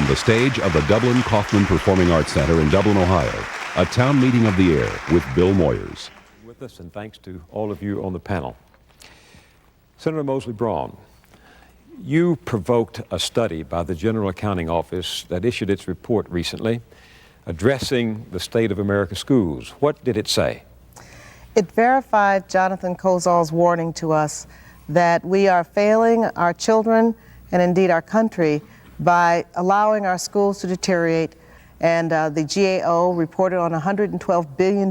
From the stage of the Dublin Kaufman Performing Arts Center in Dublin, Ohio, a town meeting of the year with Bill Moyers. With us, and thanks to all of you on the panel. Senator Mosley Braun, you provoked a study by the General Accounting Office that issued its report recently addressing the state of America's schools. What did it say? It verified Jonathan Kozol's warning to us that we are failing our children and indeed our country by allowing our schools to deteriorate. And the GAO reported on $112 billion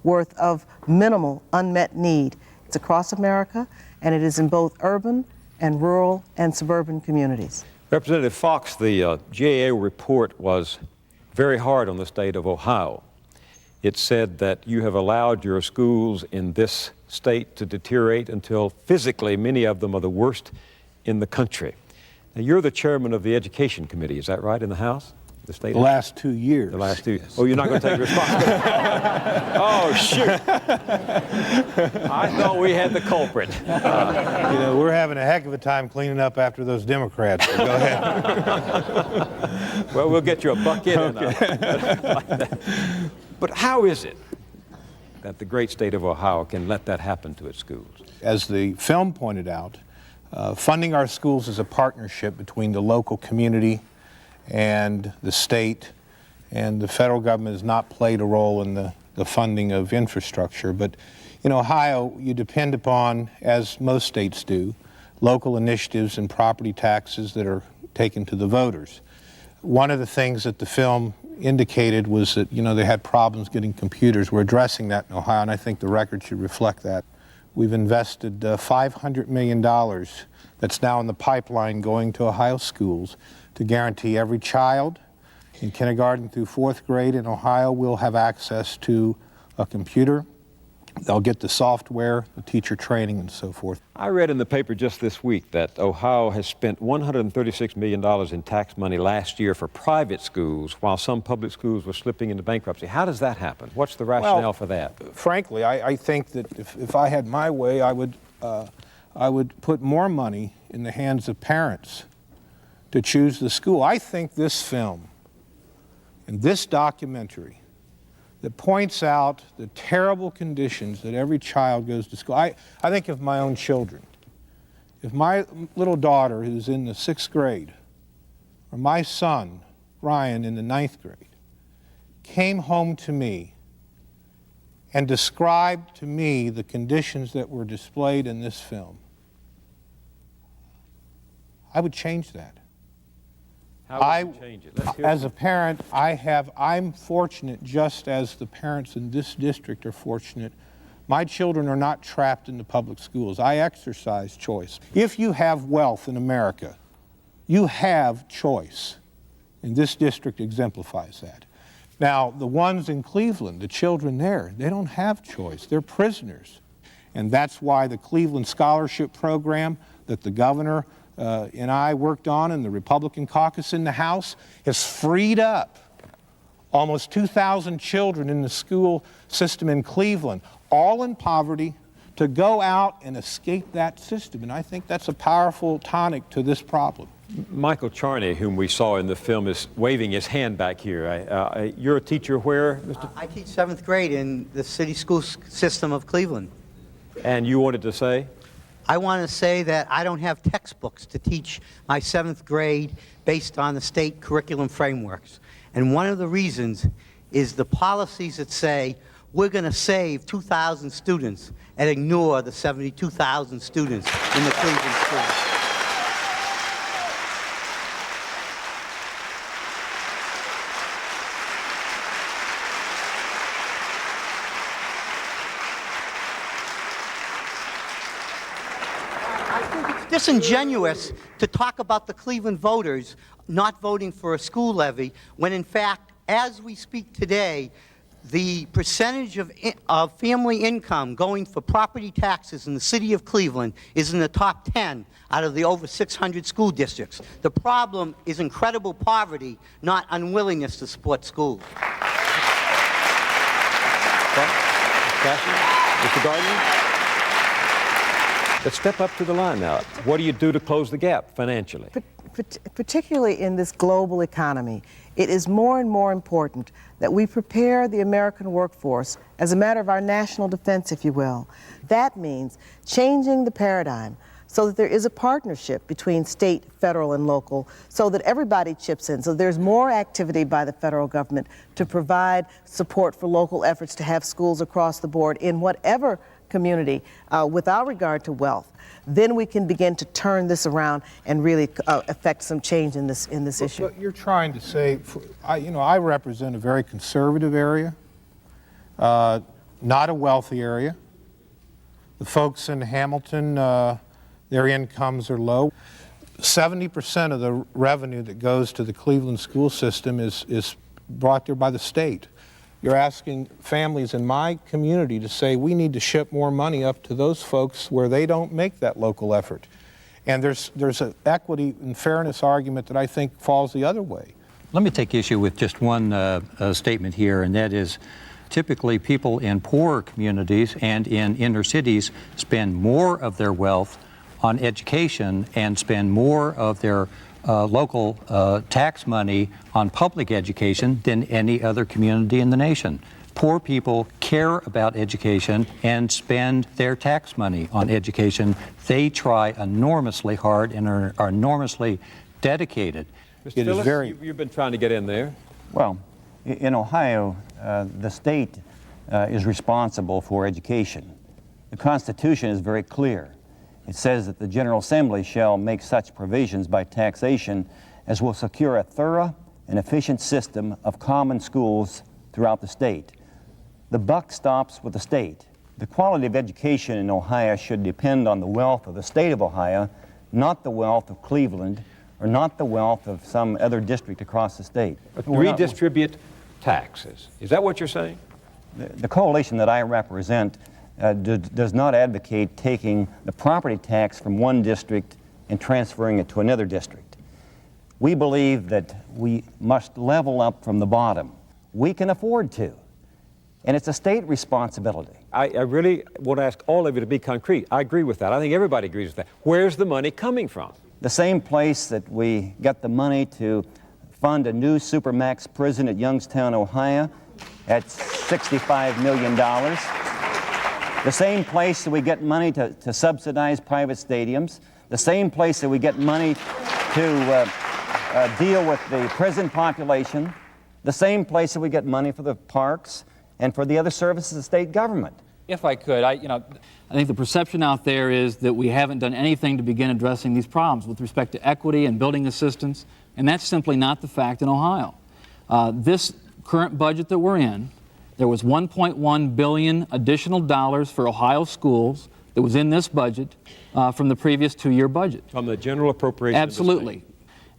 worth of minimal unmet need. It's across America, and it is in both urban and rural and suburban communities. Representative Fox, the GAO report was very hard on the state of Ohio. It said that you have allowed your schools in this state to deteriorate until physically many of them are the worst in the country. Now, you're the chairman of the Education Committee, is that right, in the House? The state. The last 2 years. The last 2 years. Oh, you're not going to take responsibility? Oh, shoot. I thought we had the culprit. You know, we're having a heck of a time cleaning up after those Democrats, so go ahead. Well, we'll get you a bucket. Okay. But how is it that the great state of Ohio can let that happen to its schools? As the film pointed out, funding our schools is a partnership between the local community and the state, and the federal government has not played a role in the funding of infrastructure. But in Ohio, you depend upon, as most states do, local initiatives and property taxes that are taken to the voters. One of the things that the film indicated was that, they had problems getting computers. We're addressing that in Ohio, and I think the record should reflect that. We've invested $500 million that's now in the pipeline going to Ohio schools to guarantee every child in kindergarten through 4th grade in Ohio will have access to a computer. They'll get the software, the teacher training, and so forth. I read in the paper just this week that Ohio has spent $136 million in tax money last year for private schools, while some public schools were slipping into bankruptcy. How does that happen? What's the rationale for that? Frankly, I think that if I had my way, I would put more money in the hands of parents to choose the school. I think this film and this documentary that points out the terrible conditions that every child goes to school. I think of my own children. If my little daughter, who's in the 6th grade, or my son, Ryan, in the 9th grade, came home to me and described to me the conditions that were displayed in this film, I would change that. How would you change it? As a parent, I'm fortunate, just as the parents in this district are fortunate. My children are not trapped in the public schools. I exercise choice. If you have wealth in America, you have choice. And this district exemplifies that. Now, the ones in Cleveland, the children there, they don't have choice. They're prisoners. And that's why the Cleveland Scholarship Program that the governor and I worked on in the Republican caucus in the House has freed up almost 2,000 children in the school system in Cleveland, all in poverty, to go out and escape that system. And I think that's a powerful tonic to this problem. Michael Charney, whom we saw in the film, is waving his hand back here. You're a teacher where, Mr.? I teach 7th grade in the city school system of Cleveland. And you wanted to say? I want to say that I don't have textbooks to teach my 7th grade based on the state curriculum frameworks. And one of the reasons is the policies that say we're going to save 2,000 students and ignore the 72,000 students in the Cleveland schools. Disingenuous to talk about the Cleveland voters not voting for a school levy when, in fact, as we speak today, the percentage of family income going for property taxes in the city of Cleveland is in the top 10 out of the over 600 school districts. The problem is incredible poverty, not unwillingness to support schools. Mr. Gardner? Let's step up to the line now. What do you do to close the gap financially? particularly in this global economy, it is more and more important that we prepare the American workforce as a matter of our national defense, if you will. That means changing the paradigm so that there is a partnership between state, federal, and local, so that everybody chips in, so there's more activity by the federal government to provide support for local efforts to have schools across the board in whatever community without regard to wealth. Then we can begin to turn this around and really affect some change in this issue. But you're trying to say, I represent a very conservative area, not a wealthy area. The folks in Hamilton, their incomes are low. 70% of the revenue that goes to the Cleveland school system is brought there by the state. You're asking families in my community to say we need to ship more money up to those folks where they don't make that local effort. And there's an equity and fairness argument that I think falls the other way. Let me take issue with just one statement here, and that is typically people in poorer communities and in inner cities spend more of their wealth on education and spend more of their local tax money on public education than any other community in the nation. Poor people care about education and spend their tax money on education. They try enormously hard and are enormously dedicated. Mr. Phillips, you've been trying to get in there. Well, in Ohio, the state is responsible for education. The Constitution is very clear. It says that the General Assembly shall make such provisions by taxation as will secure a thorough and efficient system of common schools throughout the state. The buck stops with the state. The quality of education in Ohio should depend on the wealth of the state of Ohio, not the wealth of Cleveland, or not the wealth of some other district across the state. Redistribute taxes. Is that what you're saying? The coalition that I represent does not advocate taking the property tax from one district and transferring it to another district. We believe that we must level up from the bottom. We can afford to, and it's a state responsibility. I really want to ask all of you to be concrete. I agree with that. I think everybody agrees with that. Where's the money coming from? The same place that we got the money to fund a new Supermax prison at Youngstown, Ohio, at $65 million. The same place that we get money to subsidize private stadiums, the same place that we get money to deal with the prison population, the same place that we get money for the parks and for the other services of the state government. If I could, I think the perception out there is that we haven't done anything to begin addressing these problems with respect to equity and building assistance, and that's simply not the fact in Ohio. This current budget that we're in, there was $1.1 billion additional dollars for Ohio schools that was in this budget from the previous two-year budget. From the general appropriation. Absolutely.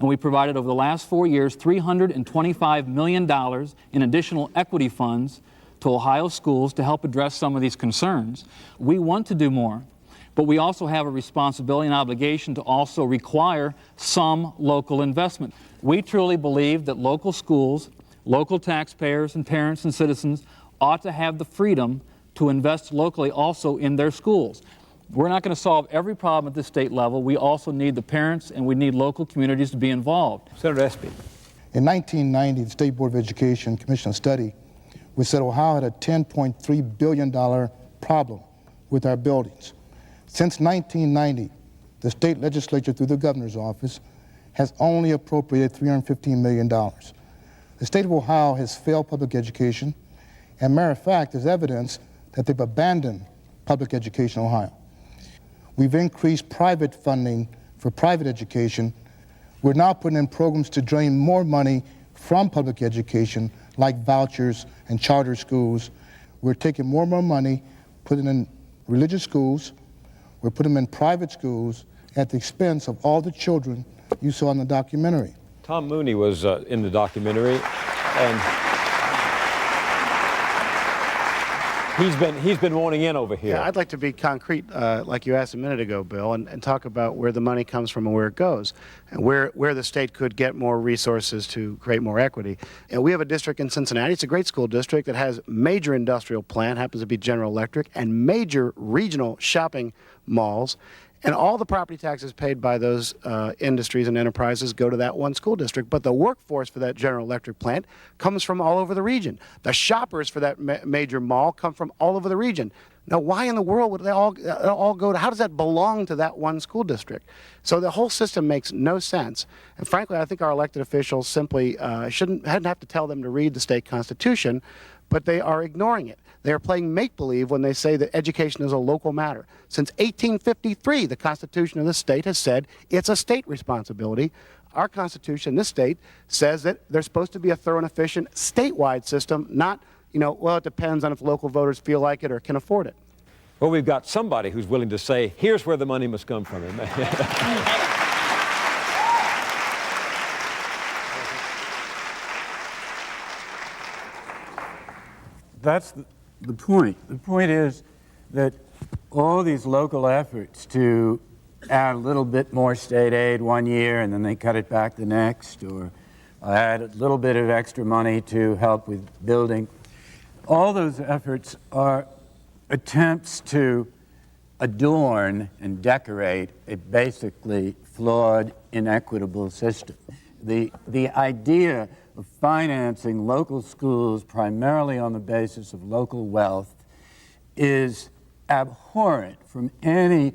And we provided over the last 4 years $325 million in additional equity funds to Ohio schools to help address some of these concerns. We want to do more, but we also have a responsibility and obligation to also require some local investment. We truly believe that local schools, local taxpayers and parents and citizens ought to have the freedom to invest locally also in their schools. We're not going to solve every problem at the state level. We also need the parents and we need local communities to be involved. Senator Espy. In 1990, the State Board of Education commissioned a study which said Ohio had a $10.3 billion problem with our buildings. Since 1990, the state legislature through the governor's office has only appropriated $315 million. The state of Ohio has failed public education, and matter of fact, there's evidence that they've abandoned public education in Ohio. We've increased private funding for private education. We're now putting in programs to drain more money from public education, like vouchers and charter schools. We're taking more and more money, putting in religious schools. We're putting them in private schools at the expense of all the children you saw in the documentary. Tom Mooney was in the documentary, and he's been wanting in over here. Yeah, I'd like to be concrete, like you asked a minute ago, Bill, and talk about where the money comes from and where it goes, and where the state could get more resources to create more equity. And we have a district in Cincinnati. It's a great school district that has major industrial plant, happens to be General Electric, and major regional shopping malls. And all the property taxes paid by those industries and enterprises go to that one school district. But the workforce for that General Electric plant comes from all over the region. The shoppers for that major mall come from all over the region. Now, why in the world would they all go to, how does that belong to that one school district? So the whole system makes no sense. And frankly, I think our elected officials simply hadn't have to tell them to read the state constitution, but they are ignoring it. They are playing make-believe when they say that education is a local matter. Since 1853, the Constitution of this state has said it's a state responsibility. Our Constitution in this state says that there's supposed to be a thorough and efficient statewide system, not, well, it depends on if local voters feel like it or can afford it. Well, we've got somebody who's willing to say, here's where the money must come from. That's the point. The point is that all these local efforts to add a little bit more state aid one year and then they cut it back the next, or add a little bit of extra money to help with building, all those efforts are attempts to adorn and decorate a basically flawed, inequitable system. The idea of financing local schools primarily on the basis of local wealth is abhorrent from any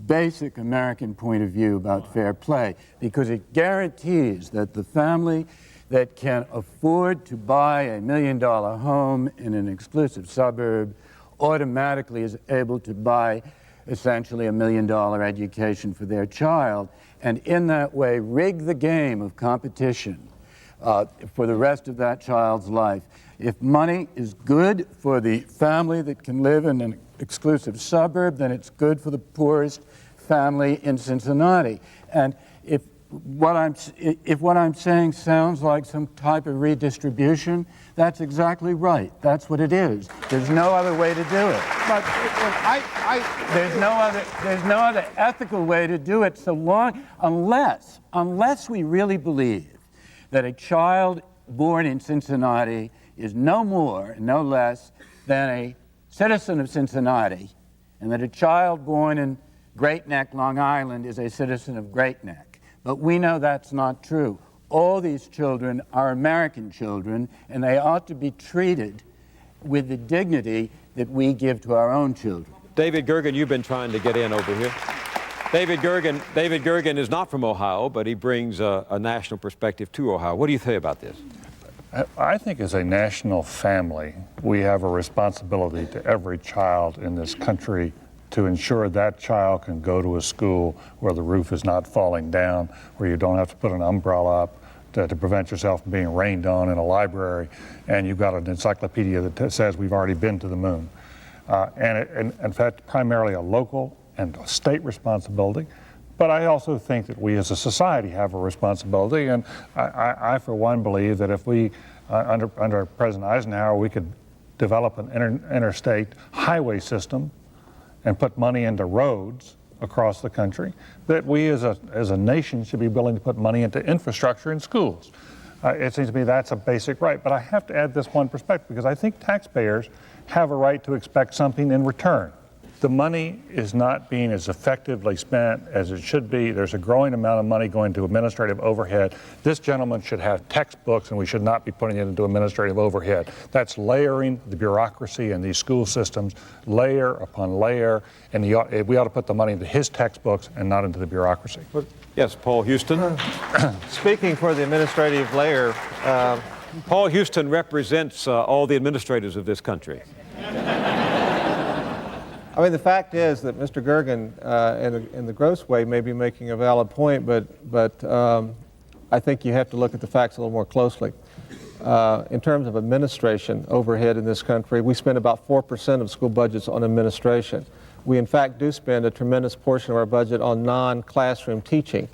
basic American point of view about fair play, because it guarantees that the family that can afford to buy a $1 million home in an exclusive suburb automatically is able to buy essentially $1 million education for their child, and in that way rig the game of competition for the rest of that child's life. If money is good for the family that can live in an exclusive suburb, then it's good for the poorest family in Cincinnati. And if what I'm saying sounds like some type of redistribution, that's exactly right. That's what it is. There's no other way to do it. But there's no other ethical way to do it, unless we really believe that a child born in Cincinnati is no more and no less than a citizen of Cincinnati, and that a child born in Great Neck, Long Island, is a citizen of Great Neck. But we know that's not true. All these children are American children, and they ought to be treated with the dignity that we give to our own children. David Gergen, you've been trying to get in over here. David Gergen is not from Ohio, but he brings a national perspective to Ohio. What do you say about this? I think as a national family, we have a responsibility to every child in this country to ensure that child can go to a school where the roof is not falling down, where you don't have to put an umbrella up to prevent yourself from being rained on in a library, and you've got an encyclopedia that says we've already been to the moon. And in fact, primarily a local and a state responsibility. But I also think that we as a society have a responsibility, and I for one believe that if we, under President Eisenhower, we could develop an interstate highway system and put money into roads across the country, that we as a nation should be willing to put money into infrastructure in schools. It seems to me that's a basic right. But I have to add this one perspective, because I think taxpayers have a right to expect something in return. The money is not being as effectively spent as it should be. There's a growing amount of money going to administrative overhead. This gentleman should have textbooks, and we should not be putting it into administrative overhead. That's layering the bureaucracy in these school systems, layer upon layer, and we ought to put the money into his textbooks and not into the bureaucracy. Yes, Paul Houston. Speaking for the administrative layer, Paul Houston represents all the administrators of this country. I mean, the fact is that Mr. Gergen, in the gross way, may be making a valid point, but I think you have to look at the facts a little more closely. In terms of administration overhead in this country, we spend about 4% of school budgets on administration. We, in fact, do spend a tremendous portion of our budget on non-classroom teaching.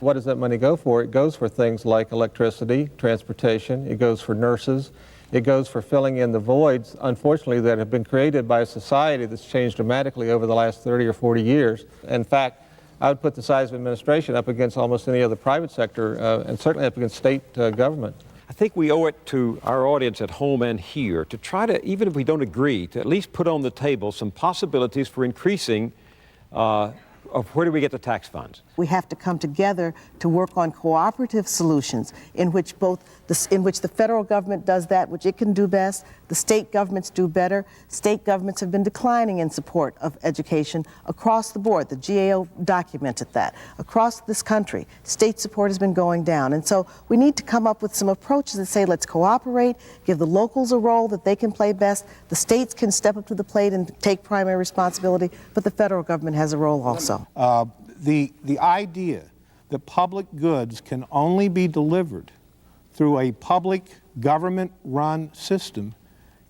What does that money go for? It goes for things like electricity, transportation. It goes for nurses. It goes for filling in the voids, unfortunately, that have been created by a society that's changed dramatically over the last 30 or 40 years. In fact, I would put the size of administration up against almost any other private sector, and certainly up against state government. I think we owe it to our audience at home and here to try to, even if we don't agree, to at least put on the table some possibilities for increasing where do we get the tax funds? We have to come together to work on cooperative solutions in which the federal government does that which it can do best, the state governments do better. State governments have been declining in support of education across the board. The GAO documented that. Across this country, state support has been going down. And so we need to come up with some approaches that say, let's cooperate, give the locals a role that they can play best, the states can step up to the plate and take primary responsibility, but the federal government has a role also. The idea that public goods can only be delivered through a public government-run system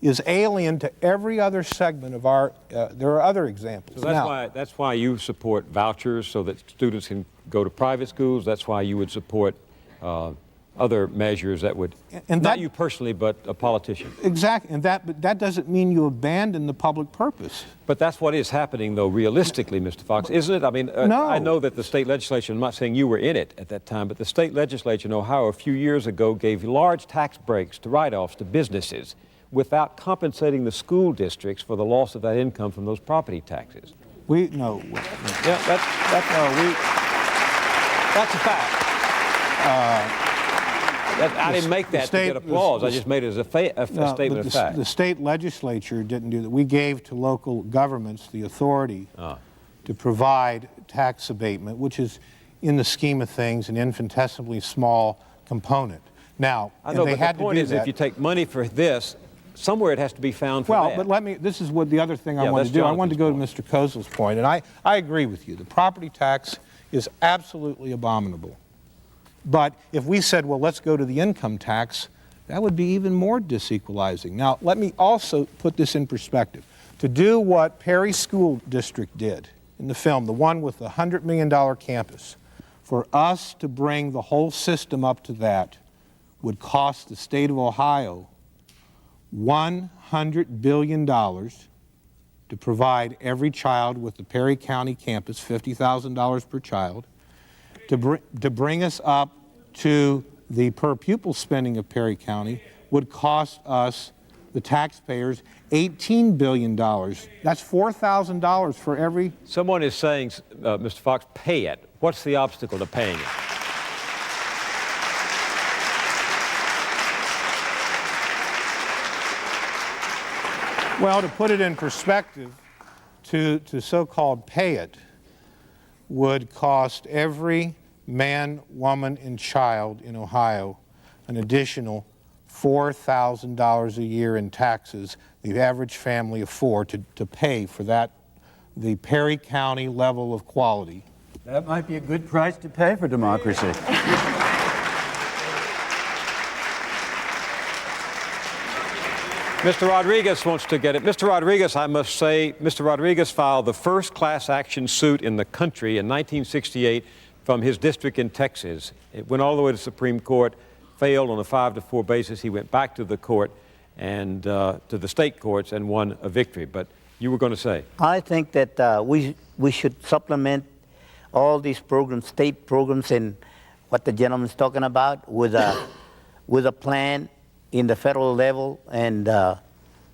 is alien to every other segment of our, there are other examples. So that's why you support vouchers so that students can go to private schools. That's why you would support other measures that would, not you personally, but a politician. Exactly, but that doesn't mean you abandon the public purpose. But that's what is happening, though, realistically, Mr. Fox, isn't it? I mean, no. I know that the state legislature, I'm not saying you were in it at that time, but the state legislature in Ohio a few years ago gave large tax breaks to write-offs to businesses without compensating the school districts for the loss of that income from those property taxes. No. Yeah, that's a fact. I didn't make that to get applause. I just made it as a statement of fact. The state legislature didn't do that. We gave to local governments the authority to provide tax abatement, which is, in the scheme of things, an infinitesimally small component. Now, I know, they but had the point is, if you take money for this, somewhere it has to be found for that. Well, but this is what the other thing I wanted to do. I wanted to go to Mr. Kozol's point, and I agree with you. The property tax is absolutely abominable. But if we said, well, let's go to the income tax, that would be even more disequalizing. Now, let me also put this in perspective. To do what Perry School District did in the film, the one with the $100 million campus, for us to bring the whole system up to that would cost the state of Ohio $100 billion to provide every child with the Perry County campus, $50,000 per child, to bring us up to the per pupil spending of Perry County would cost us, the taxpayers, $18 billion. That's $4,000 for every... Someone is saying, Mr. Fox, pay it. What's the obstacle to paying it? Well, to put it in perspective, to so-called pay it would cost every man, woman, and child in Ohio an additional $4,000 a year in taxes, the average family of four, to pay for that, the Perry County level of quality. That might be a good price to pay for democracy. Mr. Rodriguez wants to get it. Mr. Rodriguez, I must say, Mr. Rodriguez filed the first class action suit in the country in 1968 from his district in Texas. It went all the way to the Supreme Court, failed on a 5-4 basis. He went back to the court and to the state courts and won a victory. But you were going to say? I think that we should supplement all these programs, state programs, and what the gentleman's talking about with a plan in the federal level, and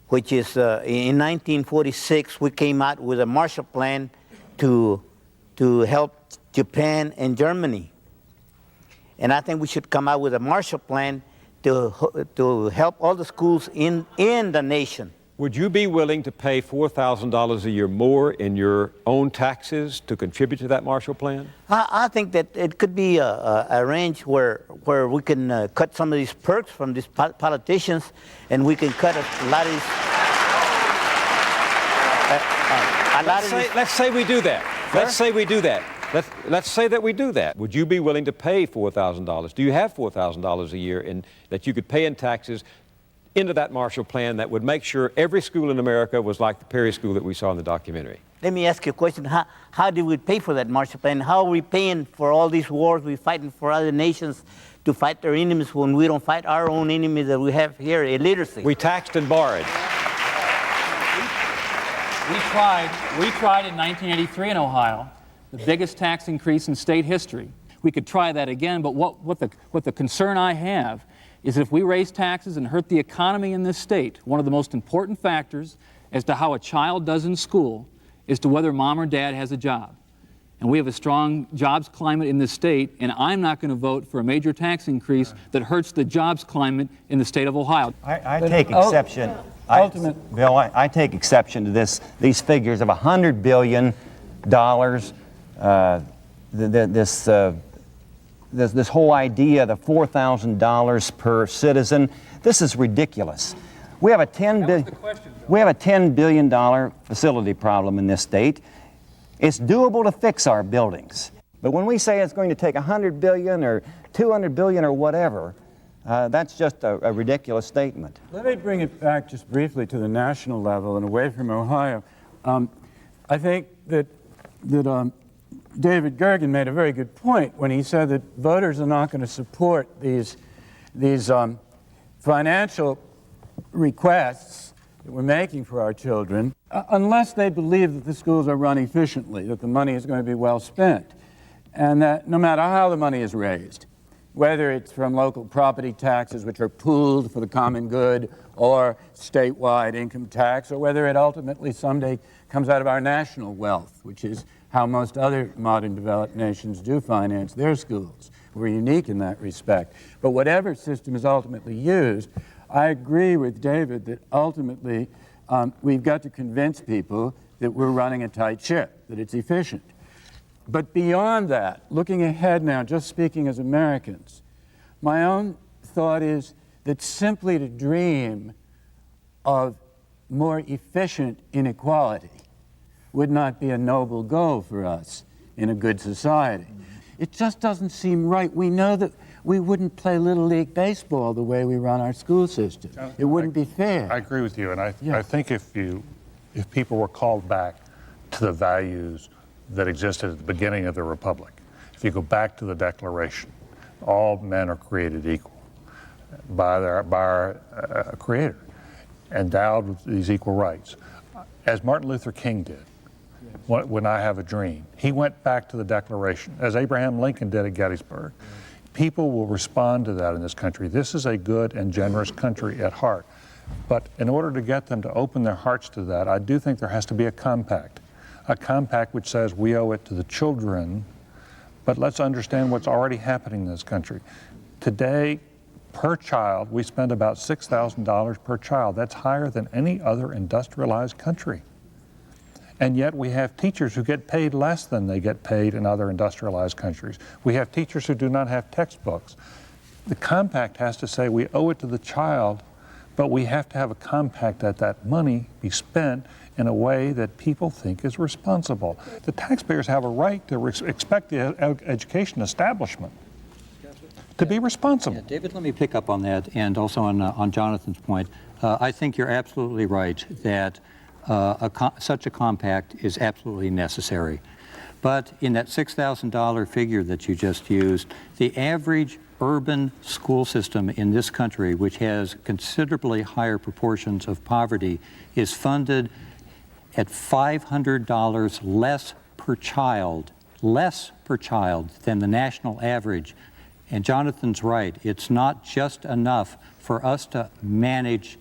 which is in 1946 we came out with a Marshall Plan to help Japan and Germany, and I think we should come out with a Marshall Plan to help all the schools in the nation. Would you be willing to pay $4,000 a year more in your own taxes to contribute to that Marshall Plan? I think that it could be a range where we can cut some of these perks from these politicians, and we can cut a lot of these. Let's say we do that. Sir? Let's say we do that. Let's say that we do that. Would you be willing to pay $4,000? Do you have $4,000 a year that you could pay in taxes into that Marshall Plan that would make sure every school in America was like the Perry School that we saw in the documentary? Let me ask you a question. How did we pay for that Marshall Plan? How are we paying for all these wars we're fighting for other nations to fight their enemies when we don't fight our own enemies that we have here, illiteracy? We taxed and borrowed. We tried in 1983 in Ohio, the biggest tax increase in state history. We could try that again, but what the concern I have is if we raise taxes and hurt the economy in this state, one of the most important factors as to how a child does in school is to whether mom or dad has a job. And we have a strong jobs climate in this state, and I'm not going to vote for a major tax increase that hurts the jobs climate in the state of Ohio. I take exception. Bill, I take exception to these figures of $100 billion. This whole idea, the $4,000 per citizen, this is ridiculous. We have a $10 billion facility problem in this state. It's doable to fix our buildings. But when we say it's going to take $100 billion or $200 billion or whatever, that's just a ridiculous statement. Let me bring it back just briefly to the national level and away from Ohio. I think that David Gergen made a very good point when he said that voters are not going to support these financial requests that we're making for our children unless they believe that the schools are run efficiently, that the money is going to be well spent, and that no matter how the money is raised, whether it's from local property taxes, which are pooled for the common good, or statewide income tax, or whether it ultimately someday comes out of our national wealth, which is how most other modern developed nations do finance their schools. We're unique in that respect. But whatever system is ultimately used, I agree with David that ultimately we've got to convince people that we're running a tight ship, that it's efficient. But beyond that, looking ahead now, just speaking as Americans, my own thought is that simply to dream of more efficient inequality would not be a noble goal for us in a good society. It just doesn't seem right. We know that we wouldn't play Little League Baseball the way we run our school system. It wouldn't be fair. I agree with you, and I think if people were called back to the values that existed at the beginning of the Republic, if you go back to the Declaration, all men are created equal by our Creator, endowed with these equal rights. As Martin Luther King did, when I Have a Dream, he went back to the Declaration, as Abraham Lincoln did at Gettysburg. People will respond to that in this country. This is a good and generous country at heart. But in order to get them to open their hearts to that, I do think there has to be a compact which says we owe it to the children, but let's understand what's already happening in this country. Today, per child, we spend about $6,000 per child. That's higher than any other industrialized country. And yet we have teachers who get paid less than they get paid in other industrialized countries. We have teachers who do not have textbooks. The compact has to say we owe it to the child, but we have to have a compact that money be spent in a way that people think is responsible. The taxpayers have a right to expect the education establishment to be responsible. Yeah, David, let me pick up on that, and also on Jonathan's point. I think you're absolutely right that such a compact is absolutely necessary. But in that $6,000 figure that you just used, the average urban school system in this country, which has considerably higher proportions of poverty, is funded at $500 less per child than the national average. And Jonathan's right, it's not just enough for us to manage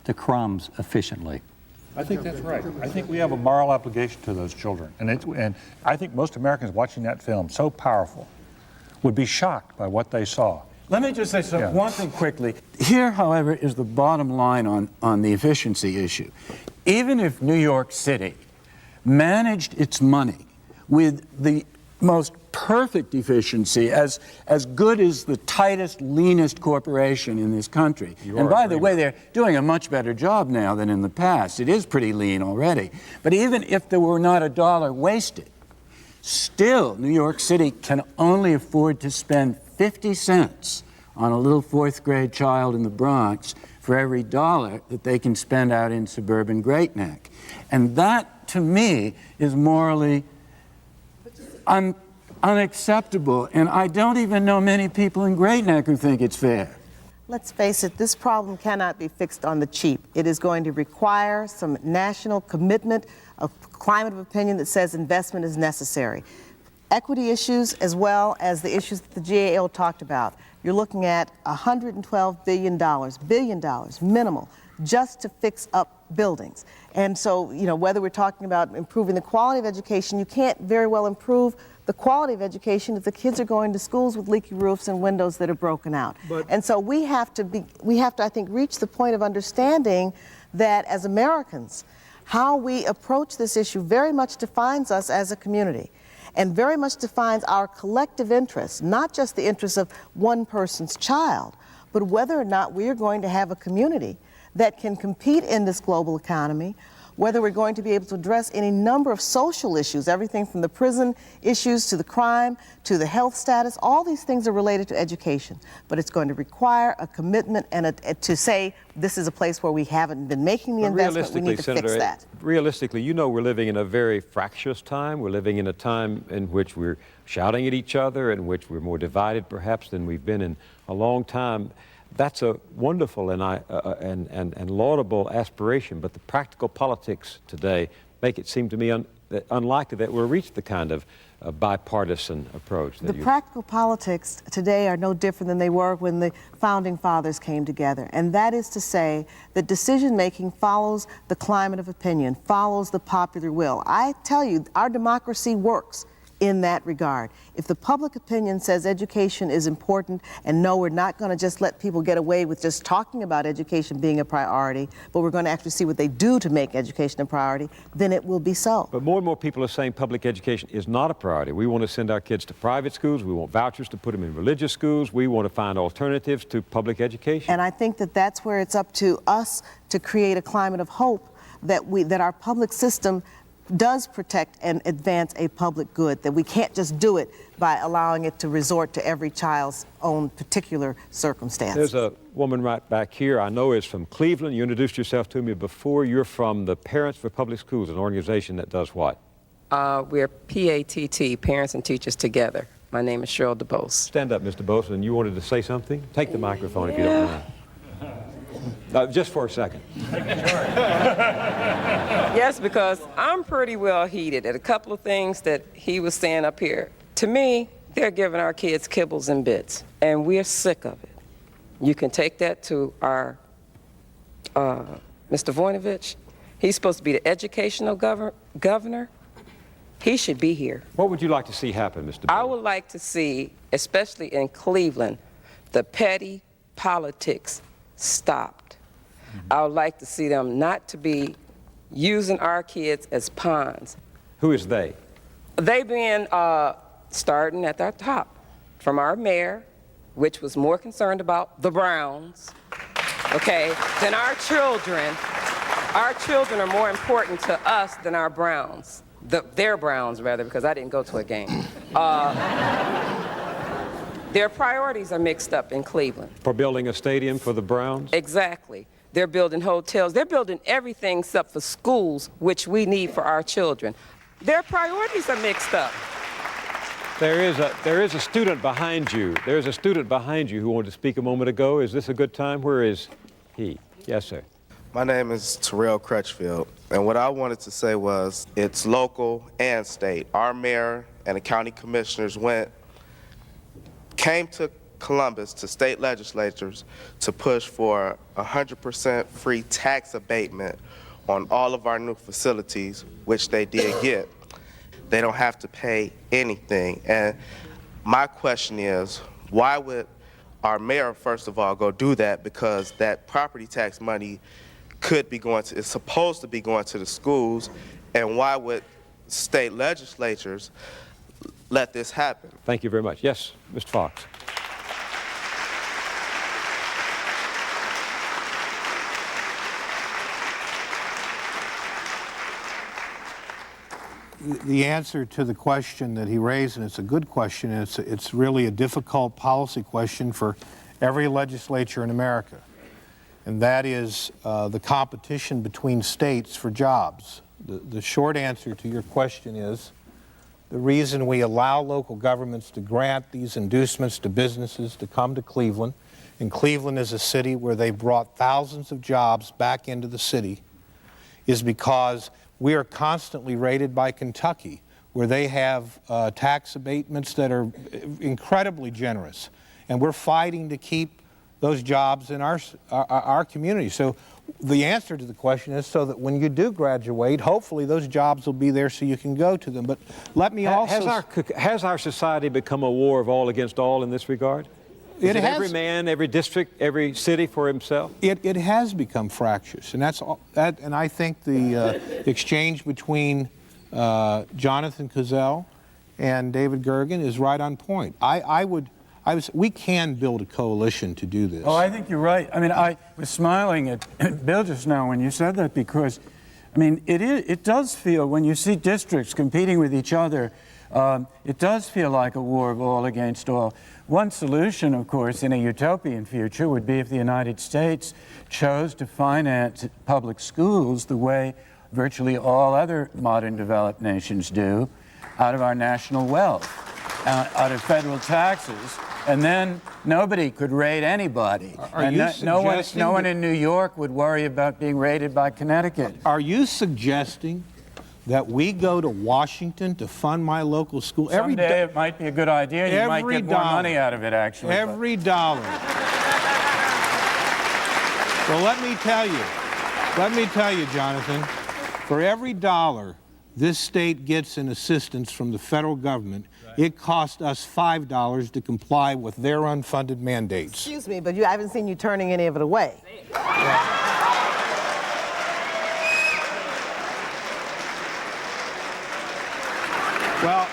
the crumbs efficiently. I think that's right. I think we have a moral obligation to those children. And I think most Americans watching that film, so powerful, would be shocked by what they saw. Let me just say one thing quickly. Here, however, is the bottom line on the efficiency issue. Even if New York City managed its money with the most perfect efficiency, as good as the tightest, leanest corporation in this country. And by the way, they're doing a much better job now than in the past. It is pretty lean already. But even if there were not a dollar wasted, still New York City can only afford to spend 50 cents on a little fourth grade child in the Bronx for every dollar that they can spend out in suburban Great Neck. And that, to me, is morally unacceptable, and I don't even know many people in Great Neck who think it's fair. Let's face it, this problem cannot be fixed on the cheap. It is going to require some national commitment, a climate of opinion that says investment is necessary. Equity issues as well as the issues that the GAO talked about. You're looking at $112 billion minimal just to fix up buildings. And so, you know, whether we're talking about improving the quality of education, you can't very well improve the quality of education if the kids are going to schools with leaky roofs and windows that are broken out. And so we have to, I think, reach the point of understanding that as Americans, how we approach this issue very much defines us as a community and very much defines our collective interests, not just the interests of one person's child, but whether or not we are going to have a community that can compete in this global economy, whether we're going to be able to address any number of social issues, everything from the prison issues to the crime to the health status. All these things are related to education, but it's going to require a commitment and to say this is a place where we haven't been making the investment, we need to fix that. Realistically, you know, we're living in a very fractious time. We're living in a time in which we're shouting at each other, in which we're more divided perhaps than we've been in a long time. That's a wonderful and laudable aspiration, but the practical politics today make it seem to me unlikely that we'll reach the kind of bipartisan approach. The practical politics today are no different than they were when the Founding Fathers came together, and that is to say that decision-making follows the climate of opinion, follows the popular will. I tell you, our democracy works in that regard. If the public opinion says education is important, and no, we're not going to just let people get away with just talking about education being a priority, but we're going to actually see what they do to make education a priority, then it will be so. But more and more people are saying public education is not a priority. We want to send our kids to private schools. We want vouchers to put them in religious schools. We want to find alternatives to public education. And I think that that's where it's up to us to create a climate of hope that our public system does protect and advance a public good, that we can't just do it by allowing it to resort to every child's own particular circumstance. There's a woman right back here I know is from Cleveland. You introduced yourself to me before. You're from the Parents for Public Schools, an organization that does what? We're PATT, Parents and Teachers Together. My name is Cheryl DeBose. Stand up, Mr. DeBose, and you wanted to say something? Take the microphone if you don't mind. Just for a second. Yes, because I'm pretty well heated at a couple of things that he was saying up here. To me, they're giving our kids kibbles and bits, and we're sick of it. You can take that to our Mr. Voinovich. He's supposed to be the educational governor. He should be here. What would you like to see happen, Mr. I would like to see, especially in Cleveland, the petty politics stopped. I would like to see them not to be using our kids as pawns. Who is they? They being starting at the top, from our mayor, which was more concerned about the Browns, okay, than our children. Our children are more important to us than our Browns. Their Browns, rather, because I didn't go to a game. Their priorities are mixed up in Cleveland. For building a stadium for the Browns? Exactly. They're building hotels. They're building everything except for schools, which we need for our children. Their priorities are mixed up. There is a student behind you. There's a student behind you who wanted to speak a moment ago. Is this a good time? Where is he? Yes, sir. My name is Terrell Crutchfield, and what I wanted to say was it's local and state. Our mayor and the county commissioners came to Columbus, to state legislatures, to push for 100% free tax abatement on all of our new facilities, which they did get. They don't have to pay anything. And my question is, why would our mayor, first of all, go do that? Because that property tax money could be is supposed to be going to the schools, and why would state legislatures let this happen? Thank you very much. Yes, Mr. Fox. The answer to the question that he raised, and it's a good question, and it's really a difficult policy question for every legislature in America, and that is the competition between states for jobs. The short answer to your question is the reason we allow local governments to grant these inducements to businesses to come to Cleveland, and Cleveland is a city where they brought thousands of jobs back into the city, is because we are constantly rated by Kentucky, where they have tax abatements that are incredibly generous. And we're fighting to keep those jobs in our community. So The answer to the question is so that when you do graduate, hopefully those jobs will be there so you can go to them. But let me also... Has our society become a war of all against all in this regard? Is it every man, every district, every city for himself? It has become fractious, and and I think the exchange between Jonathan Kozell and David Gergen is right on point. We can build a coalition to do this. Oh, I think you're right. I mean, I was smiling at Bill just now when you said that because, I mean, it does feel, when you see districts competing with each other, it does feel like a war of all against all. One solution, of course, in a utopian future would be if the United States chose to finance public schools the way virtually all other modern developed nations do, out of our national wealth, out of federal taxes, and then nobody could raid anybody. No one in New York would worry about being raided by Connecticut. Are you suggesting that we go to Washington to fund my local school? Someday it might be a good idea, and you might get more money out of it, actually. Every dollar. Well, let me tell you, Jonathan, for every dollar this state gets in assistance from the federal government, it costs us $5 to comply with their unfunded mandates. Excuse me, but I haven't seen you turning any of it away. Well,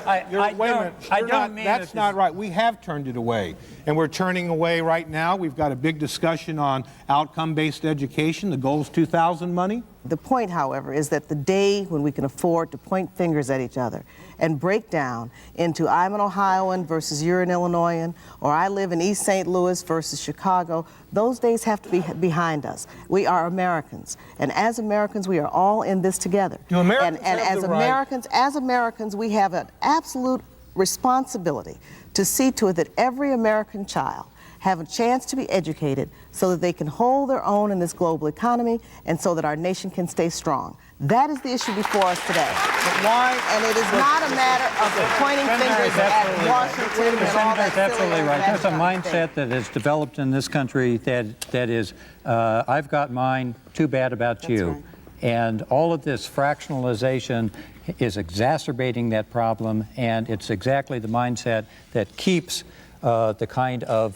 wait a minute. That's not right. We have turned it away, and we're turning away right now. We've got a big discussion on outcome-based education, the Goals 2000 money. The point, however, is that the day when we can afford to point fingers at each other and break down into I'm an Ohioan versus you're an Illinoisan, or I live in East St. Louis versus Chicago, those days have to be behind us. We are Americans, and as Americans, we are all in this together. Do Americans and have as the right? As Americans, we have an absolute responsibility to see to it that every American child have a chance to be educated so that they can hold their own in this global economy and so that our nation can stay strong. That is the issue before us today. But why? And it is not a matter of pointing fingers at Washington and all that Senator's absolutely right. There's a mindset mindset that is developed in this country that is, I've got mine, too bad about you. Right. And all of this fractionalization is exacerbating that problem, and it's exactly the mindset that keeps the kind of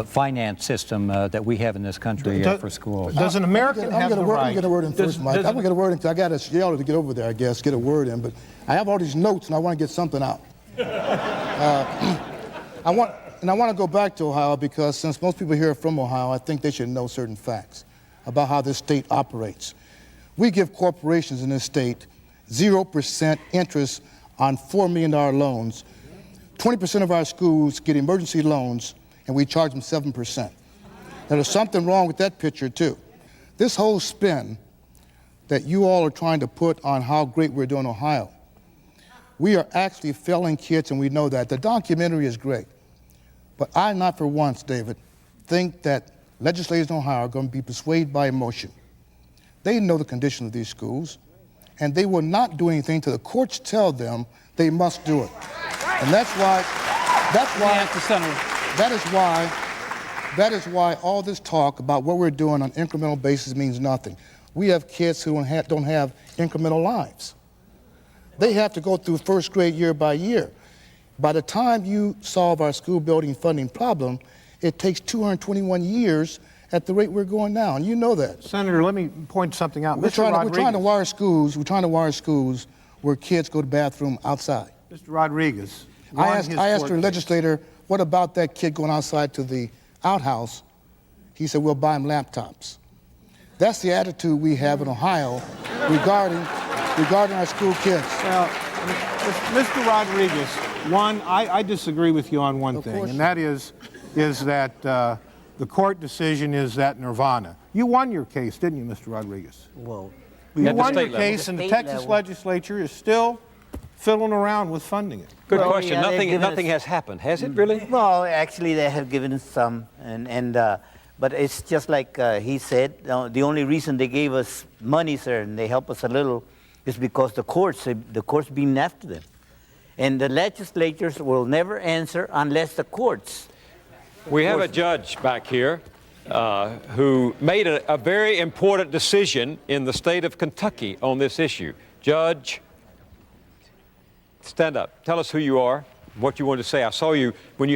finance system that we have in this country for schools. Does an American have the right? I'm going to get a word in first, Mike. I'm going to get a word in because I got to yell to get over there, I guess, get a word in. But I have all these notes, and I want to get something out. I want to go back to Ohio because since most people here are from Ohio, I think they should know certain facts about how this state operates. We give corporations in this state 0% interest on $4 million loans. 20% of our schools get emergency loans, and we charge them 7%. Now, there's something wrong with that picture, too. This whole spin that you all are trying to put on how great we're doing in Ohio, we are actually failing kids, and we know that. The documentary is great. But I, not for once, David, think that legislators in Ohio are going to be persuaded by emotion. They know the condition of these schools, and they will not do anything till the courts tell them they must do it. And that is why all this talk about what we're doing on an incremental basis means nothing. We have kids who don't have incremental lives. They have to go through first grade year by year. By the time you solve our school building funding problem, it takes 221 years at the rate we're going now, and you know that. Senator, let me point something out. We're trying to wire schools where kids go to the bathroom outside. Mr. Rodriguez, I asked our legislator, what about that kid going outside to the outhouse? He said, we'll buy him laptops. That's the attitude we have in Ohio regarding our school kids. Well, Mr. Rodriguez, I disagree with you on one thing, and that is that the court decision is that nirvana. You won your case, didn't you, Mr. Rodriguez? Well, you won your case, and the Texas legislature is still fiddling around with funding it. Good question. Yeah, nothing has happened, has it really? Well, actually, they have given us some, but it's just like he said. The only reason they gave us money, sir, and they help us a little, is because the courts been after them, and the legislatures will never answer unless the courts. We have a judge back here who made a very important decision in the state of Kentucky on this issue. Judge, stand up. Tell us who you are, what you wanted to say. I saw you, when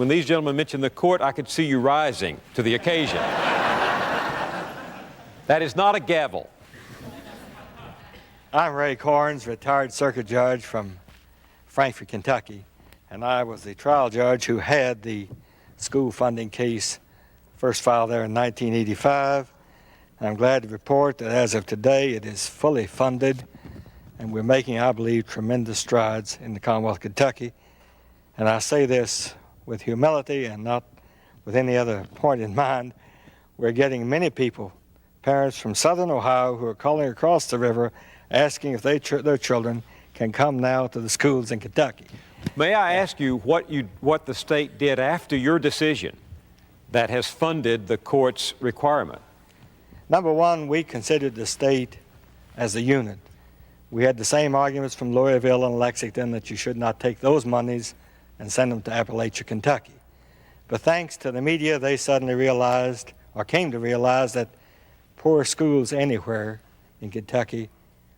these gentlemen mentioned the court, I could see you rising to the occasion. That is not a gavel. I'm Ray Corns, retired circuit judge from Frankfort, Kentucky, and I was the trial judge who had the school funding case first filed there in 1985. I'm glad to report that as of today it is fully funded, and we're making, I believe, tremendous strides in the Commonwealth of Kentucky. And I say this with humility and not with any other point in mind. We're getting many people, parents from southern Ohio, who are calling across the river asking if their children can come now to the schools in Kentucky. May I ask you what the state did after your decision that has funded the court's requirement? Number one, we considered the state as a unit. We had the same arguments from Louisville and Lexington that you should not take those monies and send them to Appalachia, Kentucky. But thanks to the media, they suddenly realized, or came to realize, that poor schools anywhere in Kentucky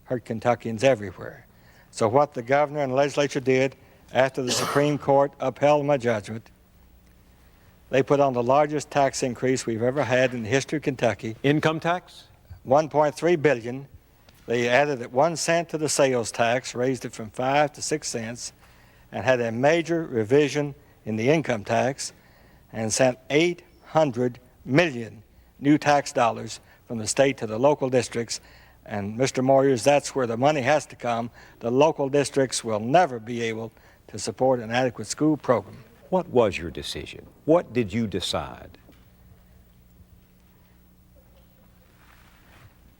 hurt Kentuckians everywhere. So what the governor and the legislature did after the Supreme Court upheld my judgment, they put on the largest tax increase we've ever had in the history of Kentucky. Income tax? $1.3 billion. They added 1 cent to the sales tax, raised it from 5 to 6 cents, and had a major revision in the income tax, and sent 800 million new tax dollars from the state to the local districts. And Mr. Moyers, that's where the money has to come. The local districts will never be able to support an adequate school program. What was your decision? What did you decide?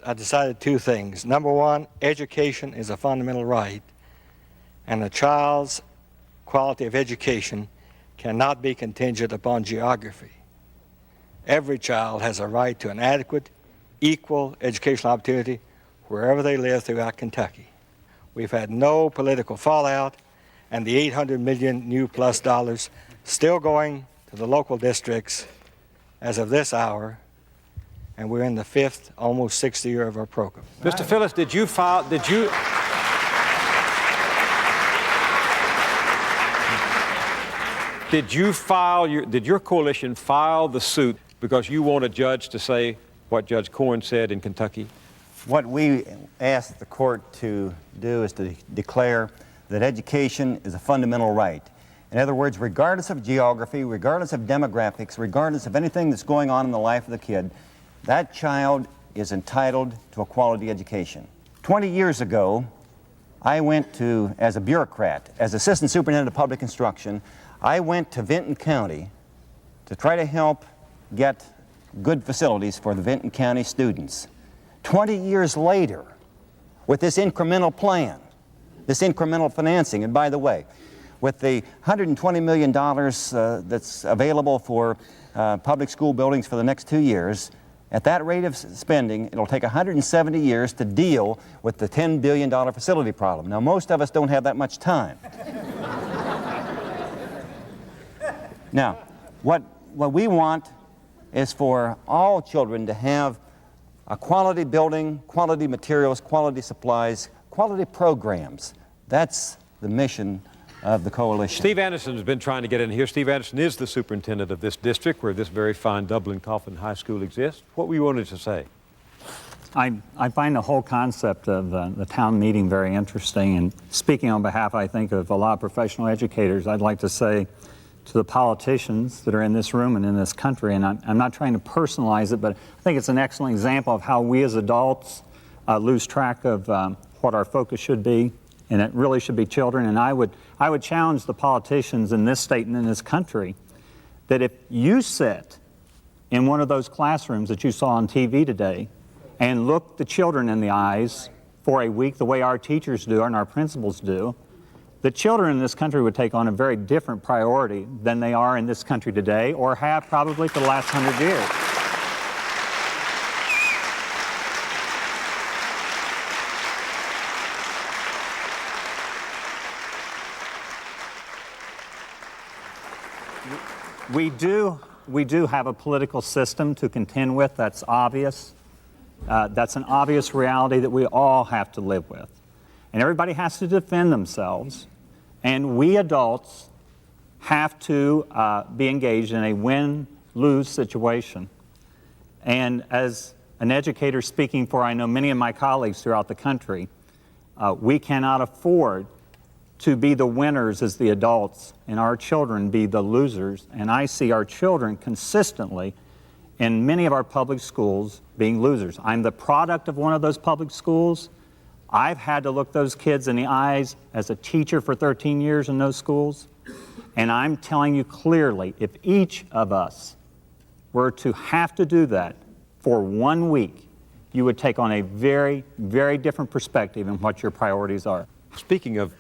I decided two things. Number one, education is a fundamental right, and a child's quality of education cannot be contingent upon geography. Every child has a right to an adequate, equal educational opportunity wherever they live throughout Kentucky. We've had no political fallout, and the 800 million new plus dollars still going to the local districts as of this hour, and we're in the 5th, almost 6th year of our program. Mr. Phillips, did your coalition file the suit because you want a judge to say what Judge Corn said in Kentucky? What we asked the court to do is to declare that education is a fundamental right. In other words, regardless of geography, regardless of demographics, regardless of anything that's going on in the life of the kid, that child is entitled to a quality education. 20 years ago, I went to, as a bureaucrat, as Assistant Superintendent of Public Instruction, I went to Vinton County to try to help get good facilities for the Vinton County students. 20 years later, with this incremental plan, this incremental financing, and by the way, with the $120 million that's available for public school buildings for the next 2 years, at that rate of spending, it'll take 170 years to deal with the $10 billion facility problem. Now, most of us don't have that much time. Now, what we want is for all children to have a quality building, quality materials, quality supplies, quality programs. That's the mission of the coalition. Steve Anderson has been trying to get in here. Steve Anderson is the superintendent of this district where this very fine Dublin-Coffin High School exists. What were you wanted to say? I find the whole concept of the town meeting very interesting, and speaking on behalf, I think, of a lot of professional educators, I'd like to say to the politicians that are in this room and in this country, and I'm not trying to personalize it, but I think it's an excellent example of how we as adults lose track of what our focus should be, and it really should be children. And I would challenge the politicians in this state and in this country that if you sit in one of those classrooms that you saw on TV today and look the children in the eyes for a week the way our teachers do and our principals do, the children in this country would take on a very different priority than they are in this country today, or have probably for the last 100 years. We do we do have a political system to contend with. That's obvious. That's an obvious reality that we all have to live with. And everybody has to defend themselves. And we adults have to be engaged in a win-lose situation. And as an educator speaking for, I know, many of my colleagues throughout the country, we cannot afford to be the winners as the adults and our children be the losers. And I see our children consistently in many of our public schools being losers. I'm the product of one of those public schools. I've had to look those kids in the eyes as a teacher for 13 years in those schools. And I'm telling you clearly, if each of us were to have to do that for 1 week, you would take on a very, very different perspective in what your priorities are. Speaking of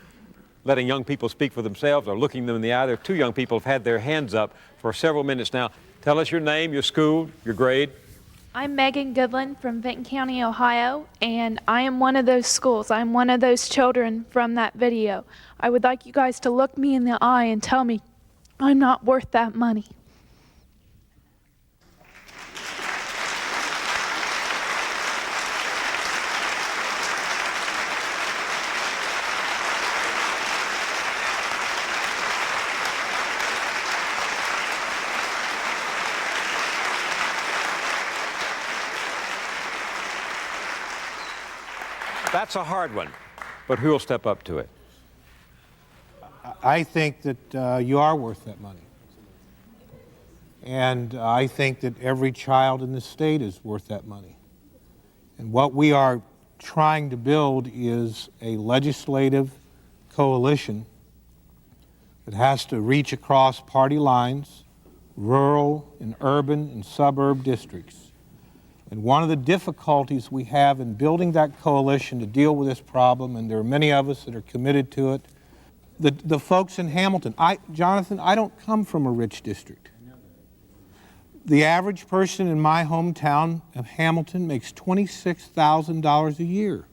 letting young people speak for themselves or looking them in the eye, there are two young people who have had their hands up for several minutes now. Tell us your name, your school, your grade. I'm Megan Goodland from Benton County, Ohio, and I am one of those schools. I'm one of those children from that video. I would like you guys to look me in the eye and tell me I'm not worth that money. That's a hard one, but who will step up to it? I think that you are worth that money. And I think that every child in this state is worth that money. And what we are trying to build is a legislative coalition that has to reach across party lines, rural and urban and suburb districts. And one of the difficulties we have in building that coalition to deal with this problem, and there are many of us that are committed to it, the folks in Hamilton, Jonathan, I don't come from a rich district. The average person in my hometown of Hamilton makes $26,000 a year.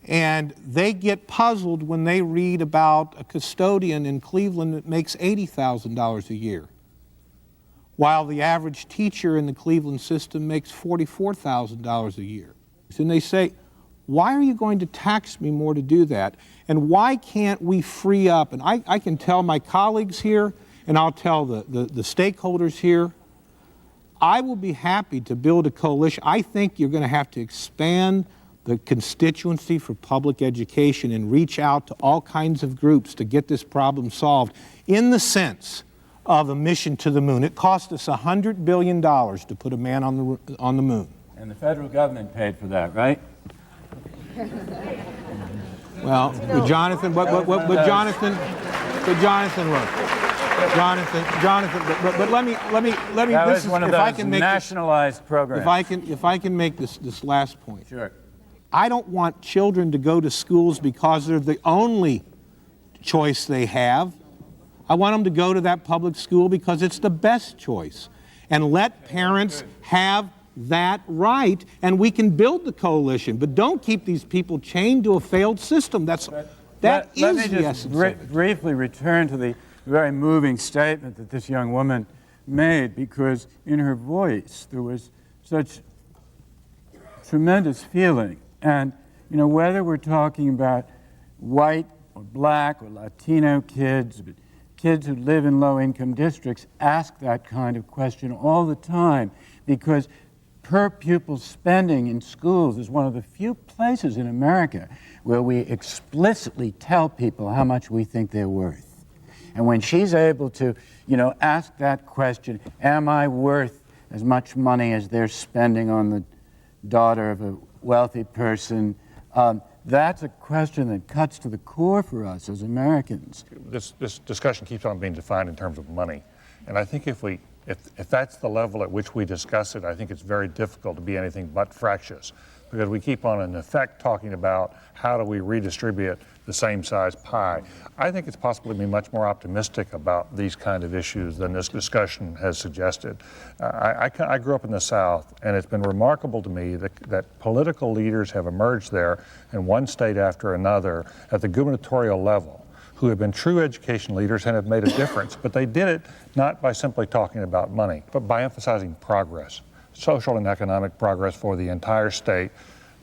And they get puzzled when they read about a custodian in Cleveland that makes $80,000 a year, while the average teacher in the Cleveland system makes $44,000 a year. And they say, why are you going to tax me more to do that? And why can't we free up? And I can tell my colleagues here, and I'll tell the stakeholders here, I will be happy to build a coalition. I think you're going to have to expand the constituency for public education and reach out to all kinds of groups to get this problem solved in the sense of a mission to the moon. It cost us $100 billion to put a man on the moon. And the federal government paid for that, right? Well, but Jonathan, but Jonathan let me. That this was one of those nationalized programs. If I can make this last point. Sure. I don't want children to go to schools because they're the only choice they have. I want them to go to that public school because it's the best choice. And let parents have that right, and we can build the coalition. But don't keep these people chained to a failed system. That is the essence of it. Briefly return to the very moving statement that this young woman made, because in her voice there was such tremendous feeling. And, you know, whether we're talking about white or black or Latino kids, but kids who live in low-income districts ask that kind of question all the time, because per pupil spending in schools is one of the few places in America where we explicitly tell people how much we think they're worth. And when she's able to, you know, ask that question, am I worth as much money as they're spending on the daughter of a wealthy person, that's a question that cuts to the core for us as Americans. This discussion keeps on being defined in terms of money. And I think if that's the level at which we discuss it, I think it's very difficult to be anything but fractious, because we keep on, in effect, talking about how do we redistribute the same size pie. I think it's possible to be much more optimistic about these kind of issues than this discussion has suggested. I grew up in the South, and it's been remarkable to me that political leaders have emerged there in one state after another at the gubernatorial level, who have been true education leaders and have made a difference. But they did it not by simply talking about money, but by emphasizing progress, social and economic progress for the entire state.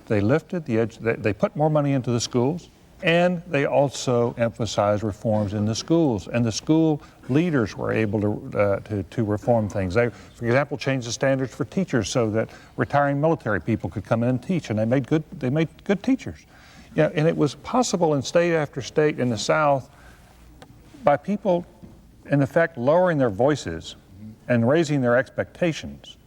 They lifted the edge, they put more money into the schools, and they also emphasized reforms in the schools. And the school leaders were able to reform things. They, for example, changed the standards for teachers so that retiring military people could come in and teach, and they made good teachers. Yeah, and it was possible in state after state in the South by people, in effect, lowering their voices and raising their expectations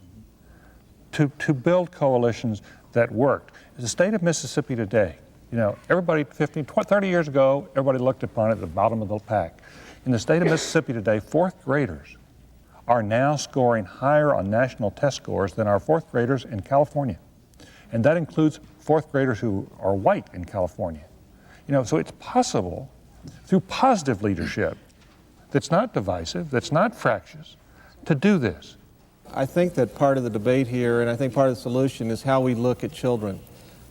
to build coalitions that worked. The state of Mississippi today, you know, everybody 30 years ago, everybody looked upon it at the bottom of the pack. In the state of Mississippi today, fourth graders are now scoring higher on national test scores than our fourth graders in California. And that includes fourth graders who are white in California. You know, so it's possible through positive leadership that's not divisive, that's not fractious, to do this. I think that part of the debate here, and I think part of the solution, is how we look at children.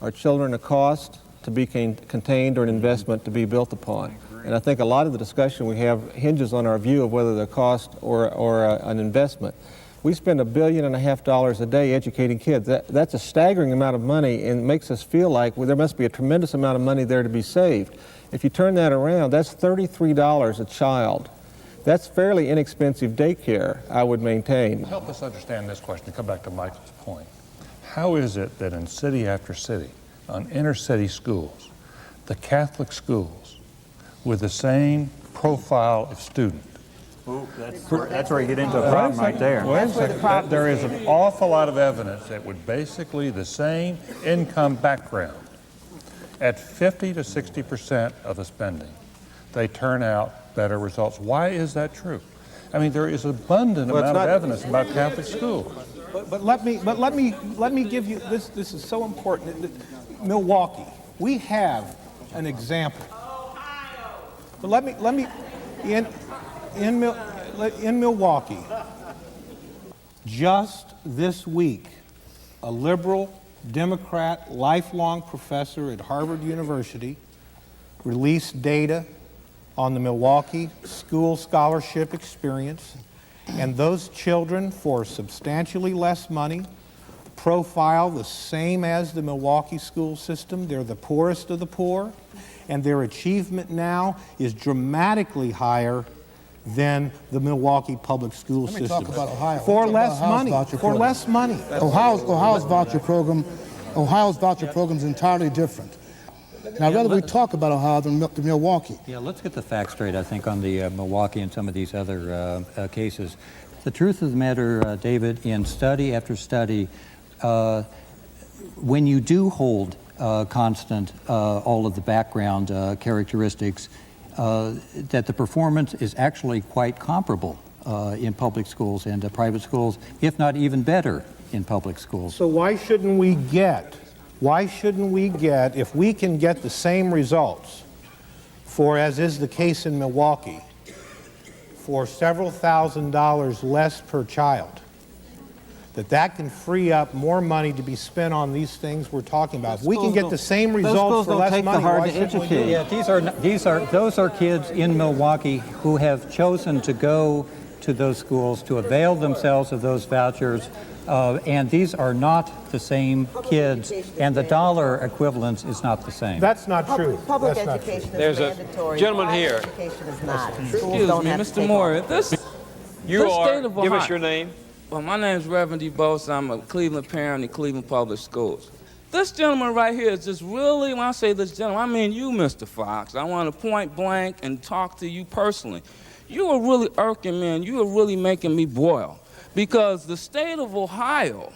Are children a cost to be contained or an investment to be built upon? And I think a lot of the discussion we have hinges on our view of whether they're a cost or an investment. We spend $1.5 billion a day educating kids. That's a staggering amount of money, and makes us feel like there must be a tremendous amount of money there to be saved. If you turn that around, that's $33 a child. That's fairly inexpensive daycare, I would maintain. Help us understand this question, to come back to Michael's point. How is it that in city after city, on inner city schools, the Catholic schools, with the same profile of student, that's where you get into a problem right there. There is an awful lot of evidence that with basically the same income background, at 50 to 60% of the spending, they turn out better results. Why is that true? I mean, there is abundant amount of evidence about Catholic schools. But let me give you this. This is so important. Milwaukee, we have an example. But let me in Milwaukee, just this week, a liberal Democrat lifelong professor at Harvard University released data on the Milwaukee school scholarship experience, and those children, for substantially less money, profile the same as the Milwaukee school system. They're the poorest of the poor, and their achievement now is dramatically higher than the Milwaukee public school system. Let me talk about Ohio. For less money. For less money. Ohio's voucher program is entirely different. Now, I'd rather we talk about Ohio than Milwaukee. Yeah, let's get the facts straight, I think, on the Milwaukee and some of these other cases. The truth of the matter, David, in study after study, when you do hold constant all of the background characteristics, that the performance is actually quite comparable in public schools and private schools, if not even better in public schools. So why shouldn't we get, if we can get the same results for, as is the case in Milwaukee, for several $1,000s less per child, that can free up more money to be spent on these things we're talking about. If we can get the same results for less money, why shouldn't we do it? Yeah, those are kids in Milwaukee who have chosen to go to those schools to avail themselves of those vouchers, and these are not the same kids, and the dollar equivalence is not the same. That's not true. Public education is mandatory. Gentleman here. Education is not. Excuse me, Mr. Moore. Give us your name. Well, my name is Reverend DeBose. I'm a Cleveland parent in Cleveland Public Schools. This gentleman right here is just really, when I say this gentleman, I mean you, Mr. Fox. I want to point blank and talk to you personally. You are really irking me, and you are really making me boil, because the state of Ohio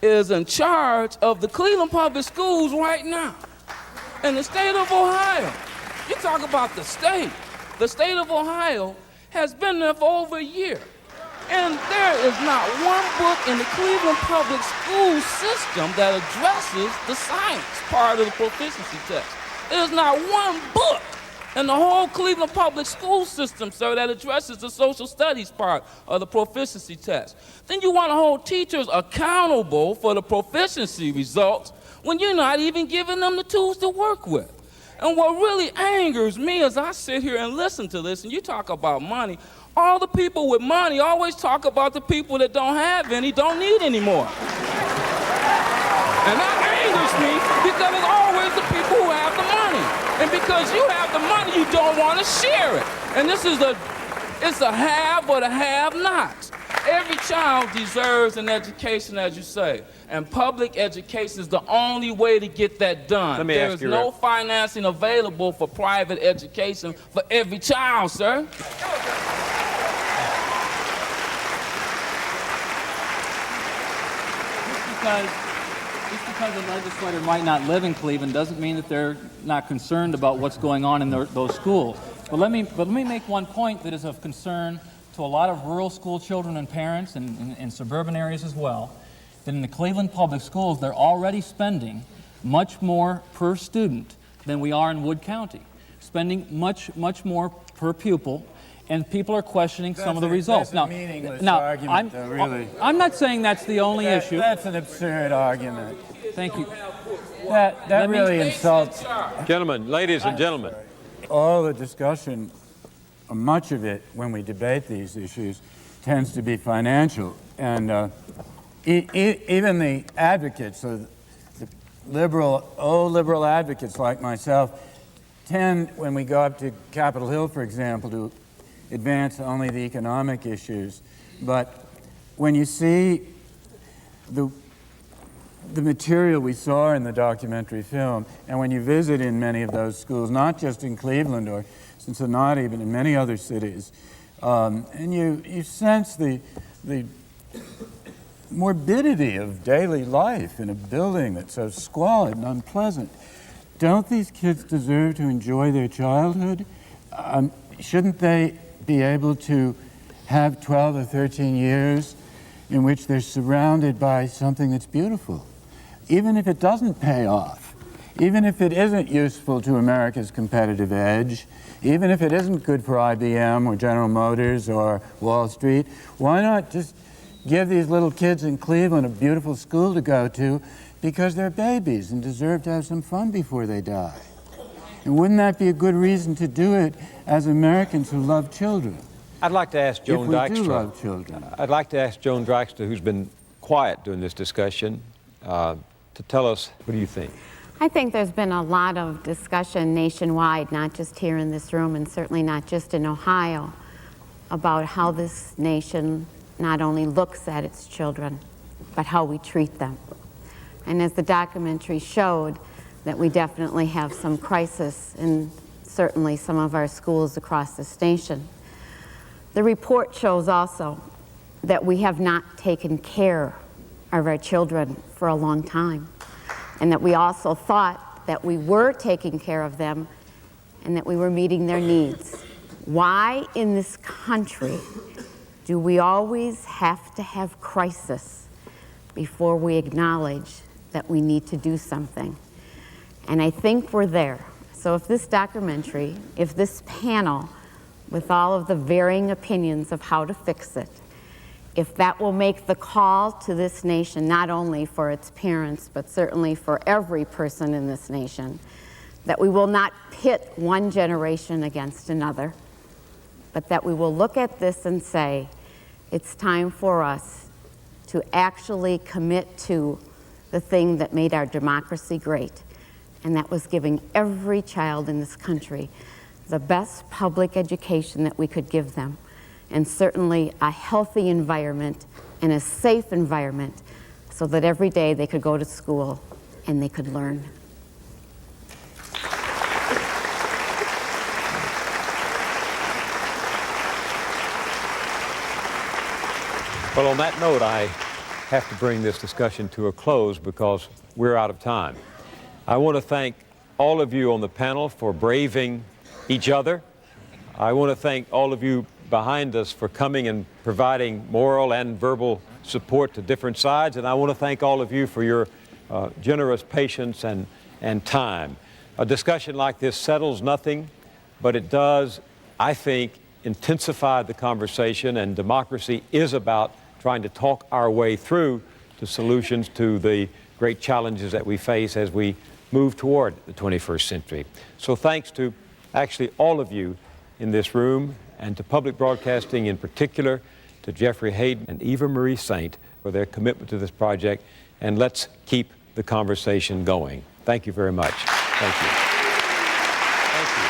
is in charge of the Cleveland Public Schools right now. In the state of Ohio, you talk about the state of Ohio has been there for over a year. And there is not one book in the Cleveland Public School system that addresses the science part of the proficiency test. There's not one book in the whole Cleveland Public School system, sir, that addresses the social studies part of the proficiency test. Then you want to hold teachers accountable for the proficiency results when you're not even giving them the tools to work with. And what really angers me as I sit here and listen to this, and you talk about money, all the people with money always talk about the people that don't have any, don't need any more. And that angers me because it's always the people who have the money. And because you have the money, you don't want to share it. And this is it's a have or the have-nots. Every child deserves an education, as you say, and public education is the only way to get that done. There is no financing available for private education for every child, sir. Just because a legislator might not live in Cleveland doesn't mean that they're not concerned about what's going on in those schools. But let me make one point that is of concern to a lot of rural school children and parents and in suburban areas as well, that in the Cleveland public schools, they're already spending much more per student than we are in Wood County, spending much more per pupil, and people are questioning some of the results. That's a meaningless argument, though, really. I'm not saying that's the only issue. That's an absurd argument. Thank you. That really insults. Gentlemen, ladies and gentlemen. All the discussion, much of it, when we debate these issues, tends to be financial. And even the advocates, the liberal advocates like myself, tend, when we go up to Capitol Hill, for example, to advance only the economic issues. But when you see the material we saw in the documentary film, and when you visit in many of those schools, not just in Cleveland or Cincinnati, but in many other cities, and you sense the morbidity of daily life in a building that's so squalid and unpleasant. Don't these kids deserve to enjoy their childhood? Shouldn't they be able to have 12 or 13 years in which they're surrounded by something that's beautiful? Even if it doesn't pay off, even if it isn't useful to America's competitive edge, even if it isn't good for IBM or General Motors or Wall Street, why not just give these little kids in Cleveland a beautiful school to go to because they're babies and deserve to have some fun before they die? And wouldn't that be a good reason to do it as Americans who love children? I'd like to ask Joan Dykstra. If we do love children. I'd like to ask Joan Dykstra, who's been quiet during this discussion, to tell us, what do you think? I think there's been a lot of discussion nationwide, not just here in this room and certainly not just in Ohio, about how this nation not only looks at its children, but how we treat them. And as the documentary showed, that we definitely have some crisis in certainly some of our schools across this nation. The report shows also that we have not taken care of our children for a long time, and that we also thought that we were taking care of them and that we were meeting their needs. Why in this country do we always have to have crisis before we acknowledge that we need to do something? And I think we're there. So if this documentary, if this panel, with all of the varying opinions of how to fix it, if that will make the call to this nation, not only for its parents, but certainly for every person in this nation, that we will not pit one generation against another, but that we will look at this and say, it's time for us to actually commit to the thing that made our democracy great, and that was giving every child in this country the best public education that we could give them, and certainly a healthy environment and a safe environment so that every day they could go to school and they could learn. Well, on that note, I have to bring this discussion to a close because we're out of time. I want to thank all of you on the panel for braving each other. I want to thank all of you behind us for coming and providing moral and verbal support to different sides. And I want to thank all of you for your generous patience and time. A discussion like this settles nothing, but it does, I think, intensify the conversation, and democracy is about trying to talk our way through to solutions to the great challenges that we face as we move toward the 21st century. So thanks to actually all of you in this room, and to public broadcasting in particular, to Jeffrey Hayden and Eva Marie Saint for their commitment to this project. And let's keep the conversation going. Thank you very much. Thank you. Thank you.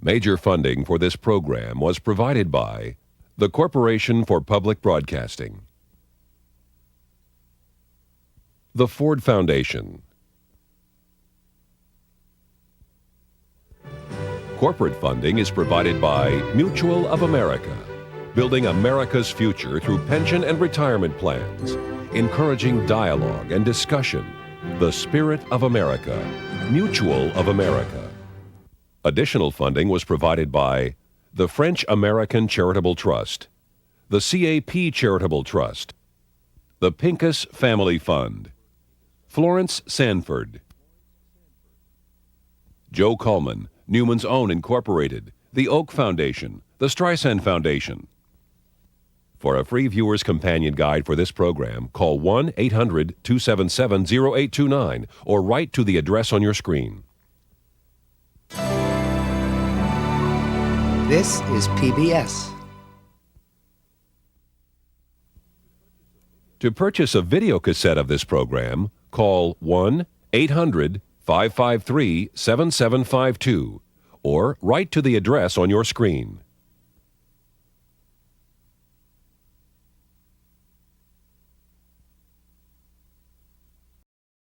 Major funding for this program was provided by the Corporation for Public Broadcasting, the Ford Foundation, corporate funding is provided by Mutual of America, building America's future through pension and retirement plans, encouraging dialogue and discussion. The Spirit of America, Mutual of America. Additional funding was provided by the French American Charitable Trust, the CAP Charitable Trust, the Pincus Family Fund, Florence Sanford, Joe Coleman, Newman's Own Incorporated, the Oak Foundation, the Streisand Foundation. For a free viewer's companion guide for this program, call 1-800-277-0829 or write to the address on your screen. This is PBS. To purchase a video cassette of this program, call 1-800-553-7752 or write to the address on your screen.